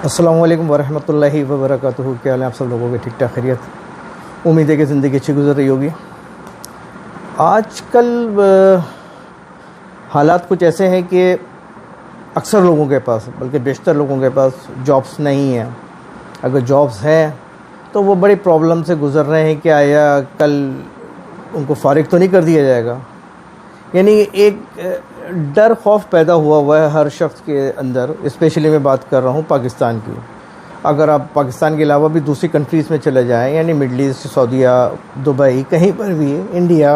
अस्सलामु अलैकुम वरहमतुल्लाहि वबरकातुहू। क्या हाल है आप सब लोगों के? ठीक ठाक खैरियत। उम्मीद है कि ज़िंदगी अच्छी गुजर रही होगी। आजकल हालात कुछ ऐसे हैं कि अक्सर लोगों के पास, बल्कि बेशतर लोगों के पास जॉब्स नहीं हैं। अगर जॉब्स हैं तो वो बड़ी प्रॉब्लम से गुज़र रहे हैं कि आया कल उनको फारिग तो नहीं कर दिया जाएगा। यानी एक डर खौफ पैदा हुआ है हर शख्स के अंदर। स्पेशली मैं बात कर रहा हूँ पाकिस्तान की। अगर आप पाकिस्तान के अलावा भी दूसरी कंट्रीज़ में चले जाएं, यानी मिडल ईस्ट, सऊदीया, दुबई, कहीं पर भी, इंडिया,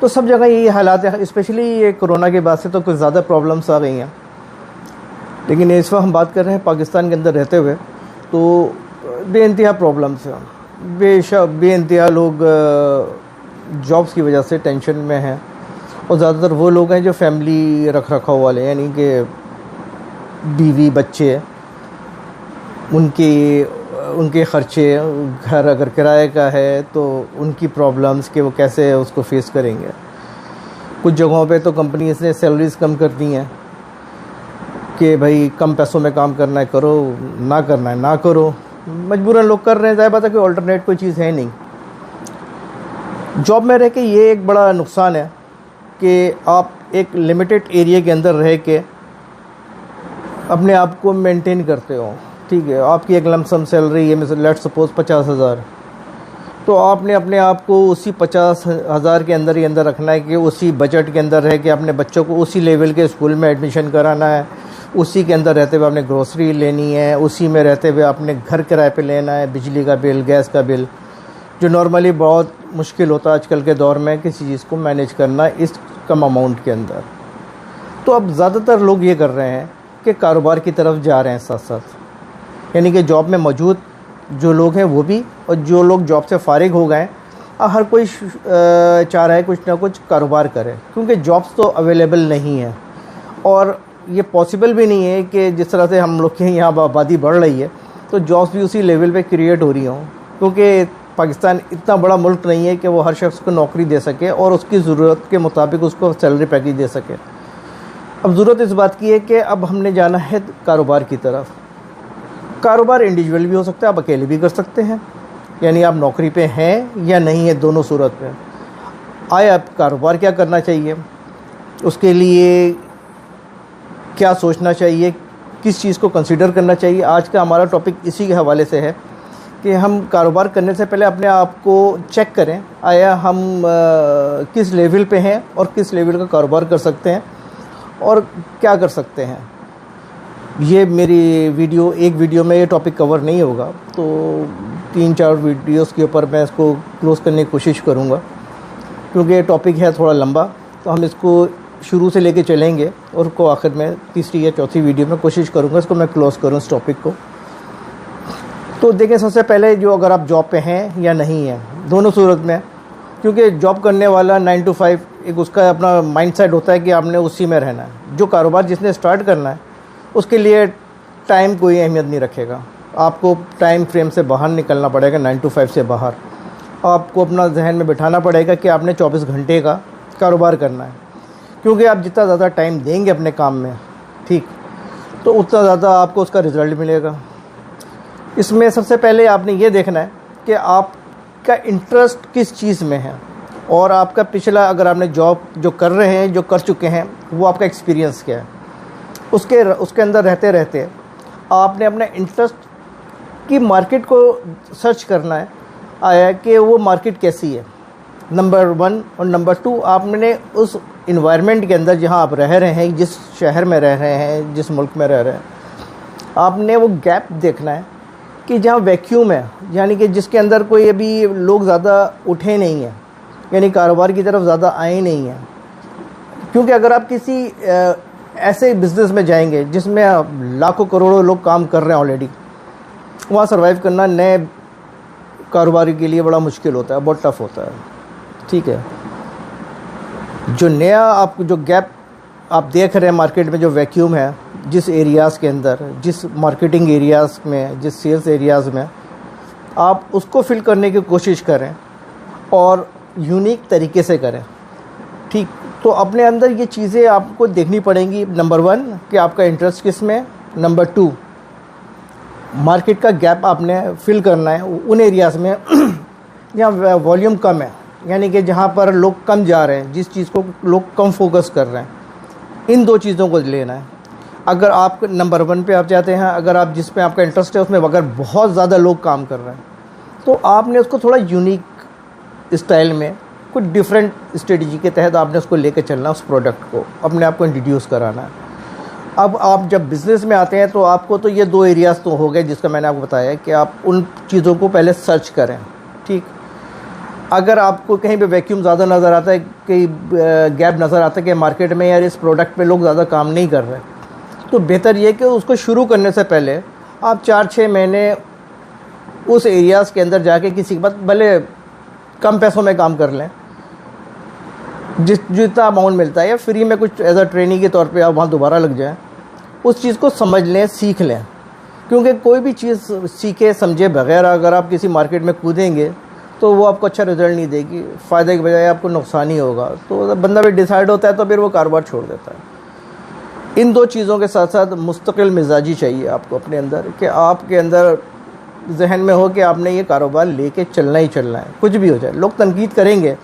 तो सब जगह यही हालात है। स्पेशली ये कोरोना के बाद से तो कुछ ज़्यादा प्रॉब्लम्स आ गई हैं। लेकिन इस वक्त हम बात कर रहे हैं पाकिस्तान के अंदर रहते हुए, तो बेइंतहा प्रॉब्लम्स हैं। बेइंतहा लोग जॉब्स की वजह से टेंशन में हैं, और ज़्यादातर वो लोग हैं जो फैमिली रख रखाव वाले हैं, यानी कि बीवी बच्चे, उनके ख़र्चे, घर अगर किराए का है तो उनकी प्रॉब्लम्स कि वो कैसे उसको फेस करेंगे। कुछ जगहों पे तो कंपनीज़ ने सैलरीज़ कम कर दी हैं कि भाई कम पैसों में काम करना है करो, ना करना है ना करो। मजबूरन लोग कर रहे हैं, ज़ाहिर बात है कि अल्टरनेट कोई चीज़ है नहीं। जॉब में रह के ये एक बड़ा नुकसान है कि आप एक लिमिटेड एरिया के अंदर रह के अपने आप को मेंटेन करते हो। ठीक है, आपकी एक लमसम सैलरी है, मिसल लेट्स सपोज 50,000, तो आपने अपने आप को उसी 50,000 के अंदर ही अंदर रखना है कि उसी बजट के अंदर रह के अपने बच्चों को उसी लेवल के स्कूल में एडमिशन कराना है, उसी के अंदर रहते हुए आपने ग्रोसरी लेनी है, उसी में रहते हुए आपने घर किराए पे लेना है, बिजली का बिल, गैस का बिल, जो नॉर्मली बहुत मुश्किल होता है आजकल के दौर में किसी चीज़ को मैनेज करना इस कम अमाउंट के अंदर। तो अब ज़्यादातर लोग ये कर रहे हैं कि कारोबार की तरफ जा रहे हैं साथ साथ। यानी कि जॉब में मौजूद जो लोग हैं वो भी, और जो लोग जॉब से फारिग हो गए, हर कोई चाह रहा है कुछ ना कुछ कारोबार करे, क्योंकि जॉब्स तो अवेलेबल नहीं है। और ये पॉसिबल भी नहीं है कि जिस तरह से हम लोग के यहाँ आबादी बढ़ रही है तो जॉब्स भी उसी लेवल पे क्रिएट हो रही हों, क्योंकि पाकिस्तान इतना बड़ा मुल्क नहीं है कि वो हर शख्स को नौकरी दे सके और उसकी ज़रूरत के मुताबिक उसको सैलरी पैकेज दे सके। अब ज़रूरत इस बात की है कि अब हमने जाना है कारोबार की तरफ। कारोबार इंडिविजुअल भी हो सकता है, आप अकेले भी कर सकते हैं, यानी आप नौकरी पे हैं या नहीं है, दोनों सूरत में। आए आप कारोबार क्या करना चाहिए, उसके लिए क्या सोचना चाहिए, किस चीज़ को कंसिडर करना चाहिए, आज का हमारा टॉपिक इसी के हवाले से है कि हम कारोबार करने से पहले अपने आप को चेक करें, आया हम किस लेवल पे हैं और किस लेवल का कारोबार कर सकते हैं और क्या कर सकते हैं। ये मेरी एक वीडियो में ये टॉपिक कवर नहीं होगा, तो 3-4 वीडियोस के ऊपर मैं इसको क्लोज़ करने की कोशिश करूँगा, क्योंकि ये टॉपिक है थोड़ा लंबा। तो हम इसको शुरू से लेके चलेंगे और को आखिर में तीसरी या चौथी वीडियो में कोशिश करूँगा इसको मैं क्लोज़ करूँ इस टॉपिक को। तो देखें, सबसे पहले जो अगर आप जॉब पे हैं या नहीं हैं, दोनों सूरत में, क्योंकि जॉब करने वाला 9 to 5 एक उसका अपना माइंडसेट होता है कि आपने उसी में रहना है। जो कारोबार जिसने स्टार्ट करना है उसके लिए टाइम कोई अहमियत नहीं रखेगा। आपको टाइम फ्रेम से बाहर निकलना पड़ेगा, 9 to 5 से बाहर। आपको अपना जहन में बिठाना पड़ेगा कि आपने 24 घंटे का कारोबार करना है, क्योंकि आप जितना ज़्यादा टाइम देंगे अपने काम में, ठीक, तो उतना ज़्यादा आपको उसका रिज़ल्ट मिलेगा। इसमें सबसे पहले आपने ये देखना है कि आपका इंटरेस्ट किस चीज़ में है, और आपका पिछला, अगर आपने जॉब जो कर रहे हैं, जो कर चुके हैं, वो आपका एक्सपीरियंस क्या है। उसके अंदर रहते रहते आपने अपने इंटरेस्ट की मार्केट को सर्च करना है, आया कि वो मार्केट कैसी है, नंबर 1। और नंबर 2, आपने उस इन्वायरमेंट के अंदर जहाँ आप रह रहे हैं, जिस शहर में रह रहे हैं, जिस मुल्क में रह रहे हैं, आपने वो गैप देखना है कि जहाँ वैक्यूम है, यानी कि जिसके अंदर कोई अभी लोग ज़्यादा उठे नहीं हैं, यानी कारोबार की तरफ ज़्यादा आए नहीं हैं। क्योंकि अगर आप किसी ऐसे बिज़नेस में जाएंगे जिसमें लाखों करोड़ों लोग काम कर रहे हैं ऑलरेडी, वहाँ सर्वाइव करना नए कारोबारी के लिए बड़ा मुश्किल होता है, बहुत टफ होता है। ठीक है, जो नया आप जो गैप आप देख रहे हैं मार्केट में, जो वैक्यूम है, जिस एरियाज़ के अंदर, जिस मार्केटिंग एरियाज़ में, जिस सेल्स एरियाज़ में, आप उसको फिल करने की कोशिश करें और यूनिक तरीके से करें। ठीक, तो अपने अंदर ये चीज़ें आपको देखनी पड़ेंगी। नंबर 1 कि आपका इंटरेस्ट किस में, नंबर 2 मार्केट का गैप आपने फिल करना है उन एरियाज़ में जहाँ वॉल्यूम कम है, यानी कि जहाँ पर लोग कम जा रहे हैं, जिस चीज़ को लोग कम फोकस कर रहे हैं, इन दो चीज़ों को लेना है। अगर आप नंबर 1 पे आप जाते हैं, अगर आप जिस पे आपका इंटरेस्ट है उसमें अगर बहुत ज़्यादा लोग काम कर रहे हैं, तो आपने उसको थोड़ा यूनिक स्टाइल में कुछ डिफरेंट स्ट्रेटजी के तहत आपने उसको लेके चलना, उस प्रोडक्ट को अपने आप को इंट्रोड्यूस कराना है। अब आप जब बिज़नेस में आते हैं तो आपको तो ये 2 एरियाज़ तो हो गए जिसका मैंने आपको बताया कि आप उन चीज़ों को पहले सर्च करें, ठीक। अगर आपको कहीं पे वैक्यूम ज़्यादा नज़र आता है, कहीं गैप नज़र आता है कि मार्केट में यार इस प्रोडक्ट पे लोग ज़्यादा काम नहीं कर रहे, तो बेहतर ये कि उसको शुरू करने से पहले आप 4-6 महीने उस एरियाज़ के अंदर जाके किसी के पास भले कम पैसों में काम कर लें, जितना अमाउंट मिलता है, या फ्री में कुछ एज अ ट्रेनिंग के तौर पे आप वहाँ दोबारा लग जाएं, उस चीज़ को समझ लें, सीख लें। क्योंकि कोई भी चीज़ सीखे समझे बगैर अगर आप किसी मार्केट में कूदेंगे तो वो आपको अच्छा रिजल्ट नहीं देगी, फ़ायदे के बजाय आपको नुकसान ही होगा। तो बंदा भी डिसाइड होता है तो फिर वो कारोबार छोड़ देता है। इन 2 चीज़ों के साथ साथ मुस्तकिल मिजाजी चाहिए आपको अपने अंदर, कि आपके अंदर जहन में हो कि आपने ये कारोबार लेके चलना ही चलना है, कुछ भी हो जाए। लोग तनकीद करेंगे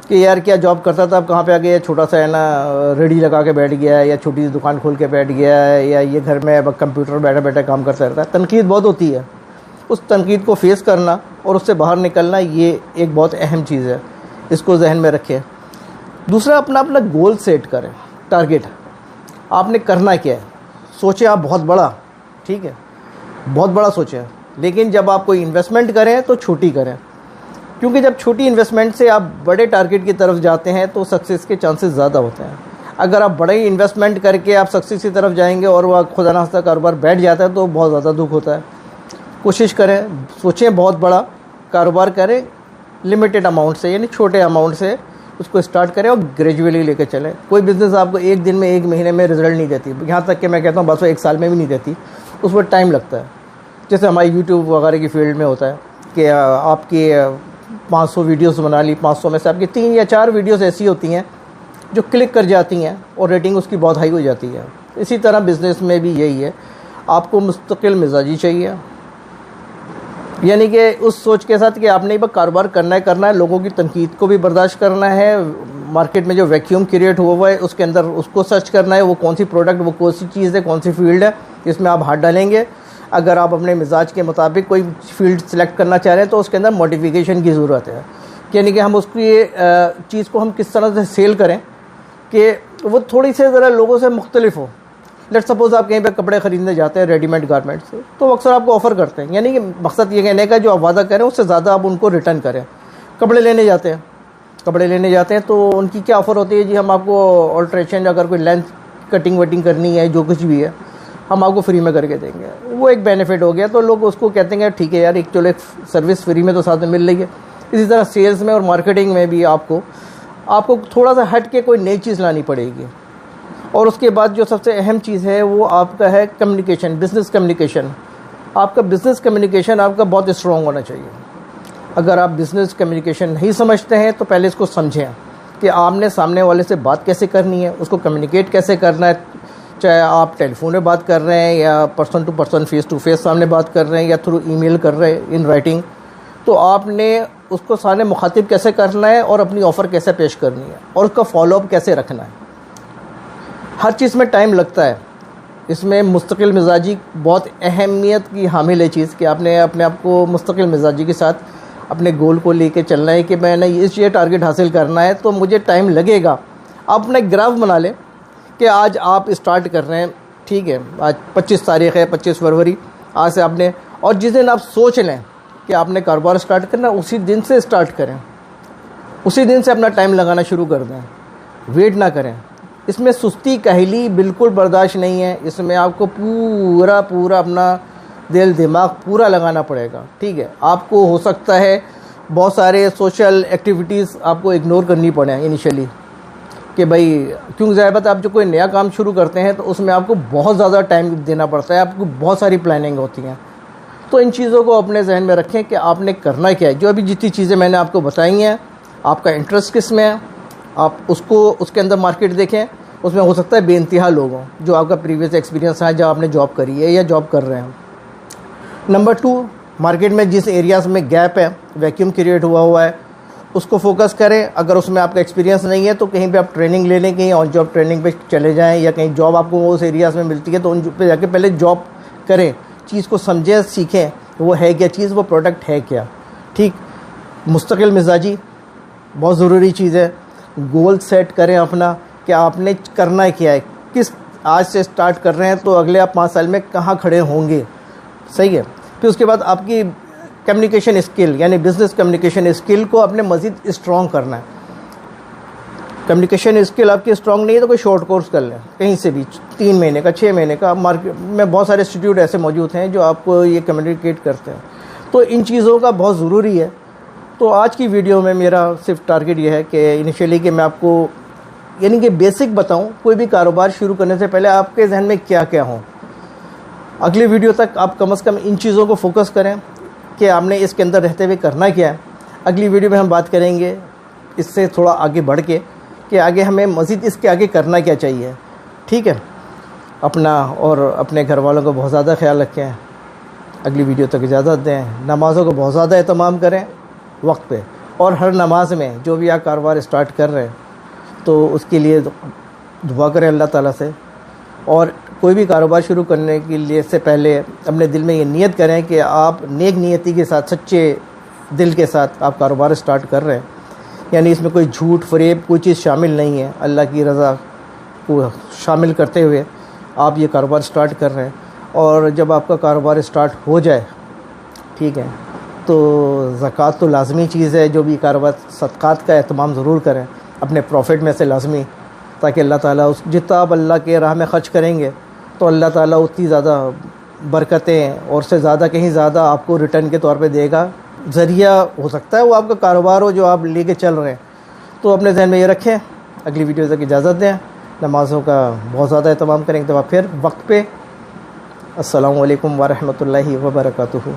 कि यार क्या जॉब करता था, अब कहाँ पे आ गया, छोटा सा है ना रेडी लगा के बैठ गया है, या छोटी सी दुकान खोल के बैठ गया है, या ये घर में अब कंप्यूटर बैठे बैठे काम करता रहता है। तनकीद बहुत होती है, उस तनकीद को फेस करना और उससे बाहर निकलना, ये एक बहुत अहम चीज़ है, इसको जहन में रखें। दूसरा, अपना गोल सेट करें, टारगेट आपने करना क्या है, सोचें आप बहुत बड़ा, ठीक है, बहुत बड़ा सोचें, लेकिन जब आप कोई इन्वेस्टमेंट करें तो छोटी करें, क्योंकि जब छोटी इन्वेस्टमेंट से आप बड़े टारगेट की तरफ जाते हैं तो सक्सेस के चांसेस ज़्यादा होते हैं। अगर आप बड़े इन्वेस्टमेंट करके आप सक्सेस की तरफ जाएंगे और वह खुदा ना खास्ता कारोबार बैठ जाता है तो बहुत ज़्यादा दुख होता है। कोशिश करें, सोचें, बहुत बड़ा कारोबार करें, लिमिटेड अमाउंट से, यानी छोटे अमाउंट से उसको स्टार्ट करें और ग्रेजुअली लेके चलें। कोई बिज़नेस आपको एक दिन में, एक महीने में रिजल्ट नहीं देती, यहाँ तक कि मैं कहता हूँ बस वो 1 साल में भी नहीं देती, उस पर टाइम लगता है। जैसे हमारी यूट्यूब वगैरह की फील्ड में होता है कि आपकी 500 वीडियोस बना ली, 500 में से आपकी 3 या 4 वीडियोस ऐसी होती हैं जो क्लिक कर जाती हैं और रेटिंग उसकी बहुत हाई हो जाती है। इसी तरह बिज़नेस में भी यही है, आपको मुस्तकिल मिजाजी चाहिए, यानी कि उस सोच के साथ कि आपने बस कारोबार करना है, लोगों की तनकीद को भी बर्दाश्त करना है, मार्केट में जो वैक्यूम क्रिएट हुआ है उसके अंदर उसको सर्च करना है, वो कौन सी प्रोडक्ट, वो कौन सी चीज़ है, कौन सी फील्ड है जिसमें आप हाथ डालेंगे। अगर आप अपने मिजाज के मुताबिक कोई फील्ड सेलेक्ट करना चाह रहे हैं तो उसके अंदर मॉडिफिकेशन की ज़रूरत है, यानी कि हम उसकी चीज़ को हम किस तरह से सेल करें कि वो थोड़ी से ज़रा लोगों से मुख्तलिफ हो। लेट सपोज़ आप कहीं पे कपड़े ख़रीदने जाते हैं रेडीमेड गारमेंट्स से, तो अक्सर आपको ऑफ़र करते हैं, यानी कि मकसद ये कहने का जो आप वादा करें उससे ज़्यादा आप उनको रिटर्न करें। कपड़े लेने जाते हैं तो उनकी क्या ऑफ़र होती है, जी हम आपको ऑल्ट्रेशन, अगर कोई लेंथ कटिंग वटिंग करनी है, जो कुछ भी है, हम आपको फ्री में करके देंगे। वो एक बेनिफिट हो गया, तो लोग उसको कहते हैं ठीक है यार, एक चलो एक सर्विस फ्री में तो साथ में मिल रही है। इसी तरह सेल्स में और मार्केटिंग में भी आपको थोड़ा सा हट के कोई नई चीज़ लानी पड़ेगी। और उसके बाद जो सबसे अहम चीज़ है वो आपका है कम्युनिकेशन, बिज़नेस कम्युनिकेशन। आपका बिज़नेस कम्युनिकेशन आपका बहुत स्ट्रॉन्ग होना चाहिए। अगर आप बिज़नेस कम्युनिकेशन नहीं समझते हैं तो पहले इसको समझें कि आपने सामने वाले से बात कैसे करनी है, उसको कम्युनिकेट कैसे करना है, चाहे आप टेलीफोन में बात कर रहे हैं या person to person, face to face सामने बात कर रहे हैं या थ्रू ईमेल कर रहे हैं इन राइटिंग, तो आपने उसको सामने मुखातिब कैसे करना है और अपनी ऑफ़र कैसे पेश करनी है और उसका फॉलोअप कैसे रखना है। हर चीज़ में टाइम लगता है, इसमें मुस्तकिल मिजाजी बहुत अहमियत की हामिल है चीज़ कि आपने अपने आप को मुस्तकिल मिजाजी के साथ अपने गोल को लेके चलना है कि मैंने ये टारगेट हासिल करना है तो मुझे टाइम लगेगा। आप अपना एक ग्राफ बना लें कि आज आप स्टार्ट कर रहे हैं, ठीक है, आज 25 तारीख़ है, 25 फरवरी, आज से आपने, और जिस दिन आप सोच लें कि आपने कारोबार स्टार्ट करना, उसी दिन से स्टार्ट करें, उसी दिन से अपना टाइम लगाना शुरू कर दें, वेट ना करें। इसमें सुस्ती काहली बिल्कुल बर्दाश्त नहीं है, इसमें आपको पूरा अपना दिल दिमाग पूरा लगाना पड़ेगा, ठीक है। आपको हो सकता है बहुत सारे सोशल एक्टिविटीज़ आपको इग्नोर करनी पड़े इनिशियली कि भाई, क्योंकि ज़ाहिर बात है आप जो कोई नया काम शुरू करते हैं तो उसमें आपको बहुत ज़्यादा टाइम देना पड़ता है, आपको बहुत सारी प्लानिंग होती हैं। तो इन चीज़ों को अपने जहन में रखें कि आपने करना क्या है। जो अभी जितनी चीज़ें मैंने आपको बताई हैं, आपका इंटरेस्ट किस में है, आप उसको उसके अंदर मार्केट देखें। उसमें हो सकता है बेइंतहा लोग हों जो आपका प्रीवियस एक्सपीरियंस है, जब आपने जॉब करी है या जॉब कर रहे हैं, नंबर 2, मार्केट में जिस एरियाज़ में गैप है, वैक्यूम क्रिएट हुआ है, उसको फोकस करें। अगर उसमें आपका एक्सपीरियंस नहीं है तो कहीं पे आप ट्रेनिंग ले लें, कहीं ऑन जॉब ट्रेनिंग पे चले जाएं, या कहीं जॉब आपको उस एरियाज़ में मिलती है तो उन पे जाके पहले जॉब करें, चीज़ को समझें, सीखें वो है क्या चीज़, वो प्रोडक्ट है क्या। ठीक, मुस्तकिल मिजाजी बहुत ज़रूरी चीज़ है। गोल सेट करें अपना कि आपने करना क्या है, किस आज से स्टार्ट कर रहे हैं तो अगले आप 5 साल में कहाँ खड़े होंगे, सही है। फिर उसके बाद आपकी कम्युनिकेशन स्किल यानी बिज़नेस कम्युनिकेशन स्किल को आपने मज़ीद स्ट्रॉन्ग करना है। कम्युनिकेशन स्किल आपकी स्ट्रॉन्ग नहीं है तो कोई शॉर्ट कोर्स कर लें कहीं से भी, 3 महीने का, 6 महीने का। मार्केट में बहुत सारे इंस्टीट्यूट ऐसे मौजूद हैं जो आपको ये कम्युनिकेट करते हैं। तो इन चीज़ों का बहुत ज़रूरी है। तो आज की वीडियो में मेरा सिर्फ टारगेट ये है कि इनिशियली कि मैं आपको यानी कि बेसिक बताऊं, कोई भी कारोबार शुरू करने से पहले आपके जहन में क्या क्या हो। अगली वीडियो तक आप कम से कम इन चीज़ों को फोकस करें कि आपने इसके अंदर रहते हुए करना क्या है। अगली वीडियो में हम बात करेंगे इससे थोड़ा आगे बढ़ के कि आगे हमें मज़ीद इसके आगे करना क्या चाहिए। ठीक है, अपना और अपने घर वालों को बहुत ज़्यादा ख्याल रखें। अगली वीडियो तक इजाज़त दें। नमाज़ों को बहुत ज़्यादा एहतमाम करें वक्त पे, और हर नमाज में जो भी आप कारोबार स्टार्ट कर रहे हैं तो उसके लिए दुआ करें अल्लाह ताला से। और कोई भी कारोबार शुरू करने के लिए से पहले अपने दिल में ये नियत करें कि आप नेक नियति के साथ, सच्चे दिल के साथ आप कारोबार स्टार्ट कर रहे हैं, यानी इसमें कोई झूठ फरेब कोई चीज़ शामिल नहीं है। अल्लाह की रज़ा को शामिल करते हुए आप ये कारोबार स्टार्ट कर रहे हैं। और जब आपका कारोबार स्टार्ट हो जाए, ठीक है, तो ज़कात तो लाज़मी चीज़ है। जो भी कारोबार, सदक़ात का एहतमाम ज़रूर करें अपने प्रॉफिट में से लाज़मी, ताकि अल्लाह ताला उस जितना आप अल्लाह के राह में ख़र्च करेंगे तो अल्लाह ताला उतनी ज़्यादा बरकतें और से ज़्यादा कहीं ज़्यादा आपको रिटर्न के तौर पे देगा। ज़रिया हो सकता है वो आपका कारोबार हो जो आप लेके चल रहे हैं। तो अपने जहन में ये रखें। अगली वीडियो तक इजाज़त दें। नमाज़ों का बहुत ज़्यादा एहतमाम करें। एक दफ़ा फिर वक्त पे। अस्सलामु अलैकुम व रहमतुल्लाहि व बरकातुहू।